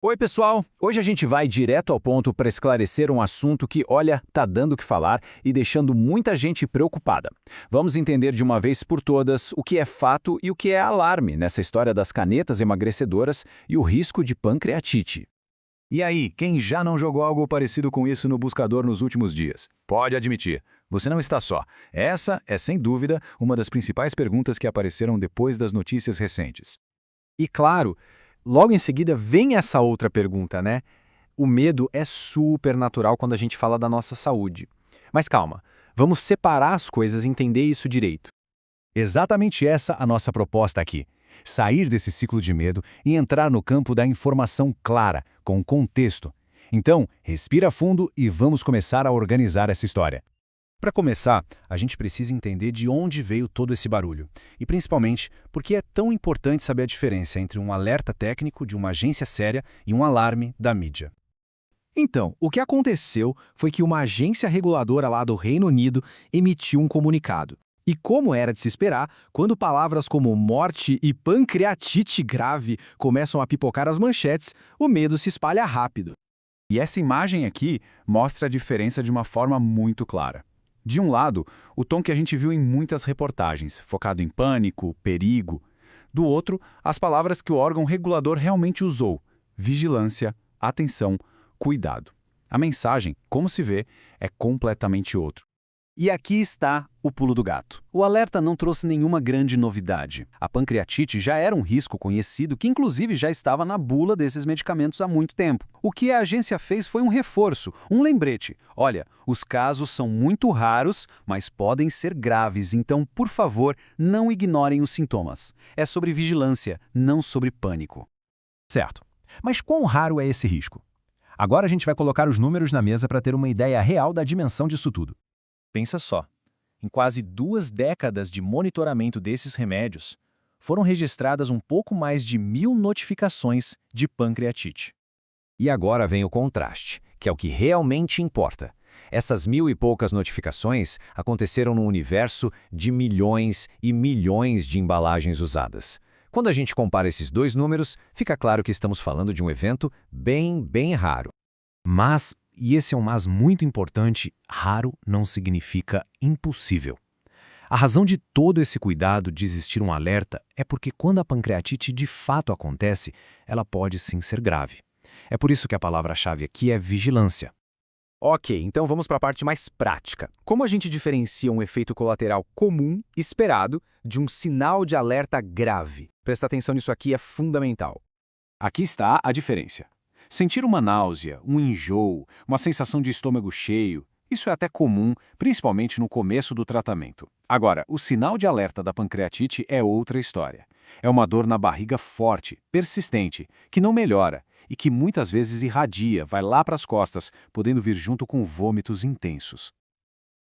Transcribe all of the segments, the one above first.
Oi, pessoal! Hoje a gente vai direto ao ponto para esclarecer um assunto que, olha, tá dando o que falar e deixando muita gente preocupada. Vamos entender de uma vez por todas o que é fato e o que é alarme nessa história das canetas emagrecedoras e o risco de pancreatite. E aí, quem já não jogou algo parecido com isso no buscador nos últimos dias? Pode admitir, você não está só. Essa é, sem dúvida, uma das principais perguntas que apareceram depois das notícias recentes. E claro, logo em seguida vem essa outra pergunta, né? O medo é super natural quando a gente fala da nossa saúde. Mas calma, vamos separar as coisas e entender isso direito. Exatamente essa a nossa proposta aqui. Sair desse ciclo de medo e entrar no campo da informação clara, com contexto. Então, respira fundo e vamos começar a organizar essa história. Para começar, a gente precisa entender de onde veio todo esse barulho. E principalmente, por que é tão importante saber a diferença entre um alerta técnico de uma agência séria e um alarme da mídia. Então, o que aconteceu foi que uma agência reguladora lá do Reino Unido emitiu um comunicado. E como era de se esperar, quando palavras como morte e pancreatite grave começam a pipocar as manchetes, o medo se espalha rápido. E essa imagem aqui mostra a diferença de uma forma muito clara. De um lado, o tom que a gente viu em muitas reportagens, focado em pânico, perigo. Do outro, as palavras que o órgão regulador realmente usou: vigilância, atenção, cuidado. A mensagem, como se vê, é completamente outra. E aqui está o pulo do gato. O alerta não trouxe nenhuma grande novidade. A pancreatite já era um risco conhecido que inclusive já estava na bula desses medicamentos há muito tempo. O que a agência fez foi um reforço, um lembrete. Olha, os casos são muito raros, mas podem ser graves, então, por favor, não ignorem os sintomas. É sobre vigilância, não sobre pânico. Certo. Mas quão raro é esse risco? Agora a gente vai colocar os números na mesa para ter uma ideia real da dimensão disso tudo. Pensa só, em quase 2 décadas de monitoramento desses remédios, foram registradas um pouco mais de 1.000 notificações de pancreatite. E agora vem o contraste, que é o que realmente importa. Essas 1.000 e poucas notificações aconteceram no universo de milhões e milhões de embalagens usadas. Quando a gente compara esses dois números, fica claro que estamos falando de um evento bem raro. Mas, e esse é um mas muito importante, raro não significa impossível. A razão de todo esse cuidado de existir um alerta é porque quando a pancreatite de fato acontece, ela pode sim ser grave. É por isso que a palavra-chave aqui é vigilância. Ok, então vamos para a parte mais prática. Como a gente diferencia um efeito colateral comum, esperado, de um sinal de alerta grave? Prestar atenção nisso aqui é fundamental. Aqui está a diferença. Sentir uma náusea, um enjoo, uma sensação de estômago cheio, isso é até comum, principalmente no começo do tratamento. Agora, o sinal de alerta da pancreatite é outra história. É uma dor na barriga forte, persistente, que não melhora e que muitas vezes irradia, vai lá para as costas, podendo vir junto com vômitos intensos.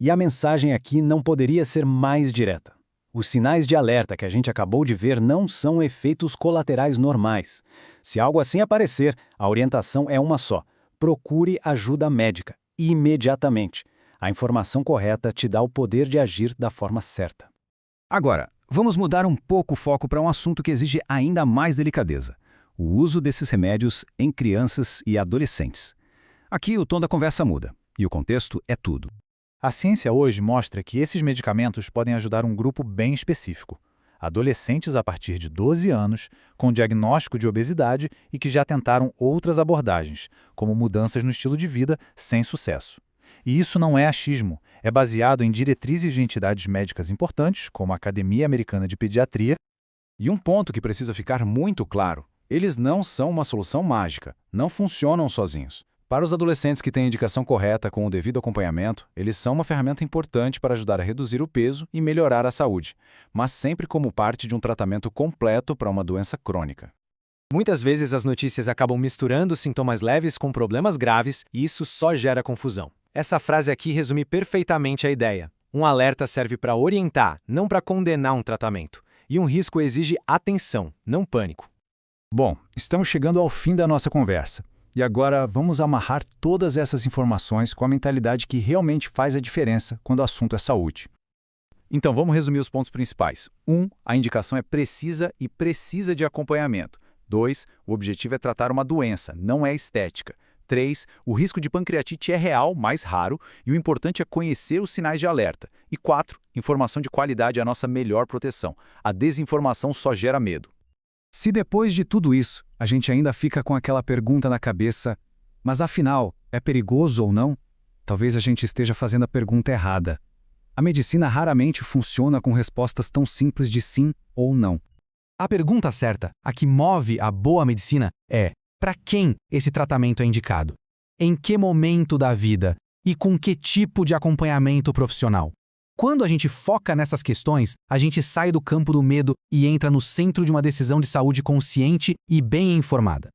E a mensagem aqui não poderia ser mais direta. Os sinais de alerta que a gente acabou de ver não são efeitos colaterais normais. Se algo assim aparecer, a orientação é uma só: procure ajuda médica, imediatamente. A informação correta te dá o poder de agir da forma certa. Agora, vamos mudar um pouco o foco para um assunto que exige ainda mais delicadeza: o uso desses remédios em crianças e adolescentes. Aqui o tom da conversa muda, e o contexto é tudo. A ciência hoje mostra que esses medicamentos podem ajudar um grupo bem específico: adolescentes a partir de 12 anos, com diagnóstico de obesidade e que já tentaram outras abordagens, como mudanças no estilo de vida, sem sucesso. E isso não é achismo, é baseado em diretrizes de entidades médicas importantes, como a Academia Americana de Pediatria. E um ponto que precisa ficar muito claro: eles não são uma solução mágica, não funcionam sozinhos. Para os adolescentes que têm a indicação correta com o devido acompanhamento, eles são uma ferramenta importante para ajudar a reduzir o peso e melhorar a saúde, mas sempre como parte de um tratamento completo para uma doença crônica. Muitas vezes as notícias acabam misturando sintomas leves com problemas graves e isso só gera confusão. Essa frase aqui resume perfeitamente a ideia. Um alerta serve para orientar, não para condenar um tratamento. E um risco exige atenção, não pânico. Bom, estamos chegando ao fim da nossa conversa. E agora vamos amarrar todas essas informações com a mentalidade que realmente faz a diferença quando o assunto é saúde. Então vamos resumir os pontos principais. 1. A indicação é precisa e precisa de acompanhamento. 2. O objetivo é tratar uma doença, não é estética. 3. O risco de pancreatite é real, mais raro, e o importante é conhecer os sinais de alerta. E 4. Informação de qualidade é a nossa melhor proteção. A desinformação só gera medo. Se depois de tudo isso, a gente ainda fica com aquela pergunta na cabeça, mas afinal, é perigoso ou não? Talvez a gente esteja fazendo a pergunta errada. A medicina raramente funciona com respostas tão simples de sim ou não. A pergunta certa, a que move a boa medicina, é: para quem esse tratamento é indicado? Em que momento da vida? E com que tipo de acompanhamento profissional? Quando a gente foca nessas questões, a gente sai do campo do medo e entra no centro de uma decisão de saúde consciente e bem informada.